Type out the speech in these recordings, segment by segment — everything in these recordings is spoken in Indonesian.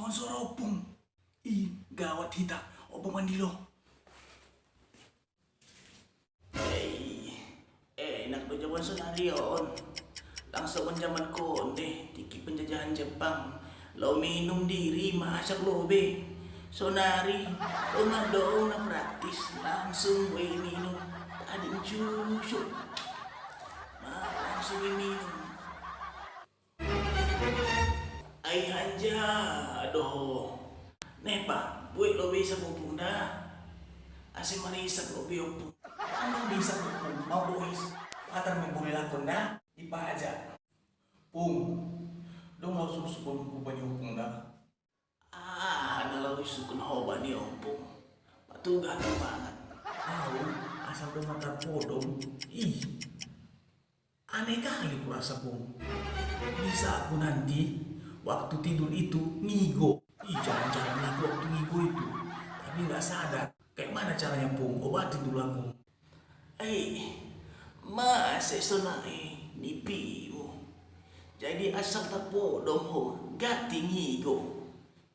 suara opung. Ih, gawat hita. Opung mandi lo. Enak do zaman sonarion. Langsung zaman konde, tiki penjajahan Jepang. Lo minum diri, masak lo be. Sonari, lo madong na praktis. Langsung gue minum. Tadi susu. Langsung minum. Ay hanja, aduh. Nepa, buat lo bisa ngupung dah. Asyik marisak lo biopung. Ano bisa ngupung, mau boys. Atar membuli lakon dah, ipa aja. Pung, dong lo susu pun banyak upung dah. Nalau sukun hoba ni opung. Patugan banget. Asal dong mata podong. Ih, aneh kali kurasa pung. Bisa aku nanti waktu tidur itu ngigo. Ih, jangan-jangan aku waktu ngigo itu. Tapi nggak sadar. Kayak mana caranya pung? Obatin dulu aku. Masih sonai nipimu. Jadi asal tak podong ho, gati ngigo.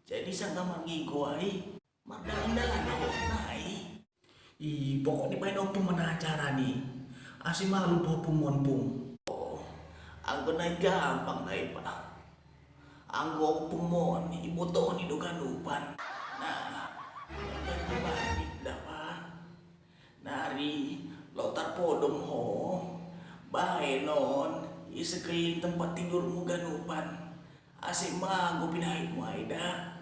Jadi sangka mangigo ay, mardalan ho nai. Ih, pokoknya pain opung mana acara nih. Asih malu po pung. Anggo naik gampang naik pak. Anggo pumon ibu tohon itu ganupan. Nah, balik dapat. Nari lotar podom ho. Bae non isekeliling tempat tidurmu ganupan. Asik manggo pinahit mo aida.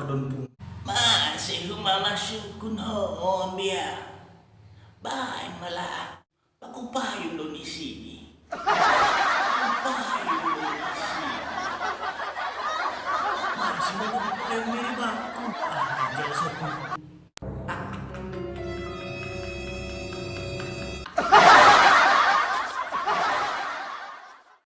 Don pung. Masih humala syukun ho biya. Bae malah. Pakupayong do ni sini. Masih mau pakai mirip aku. Jelas aku.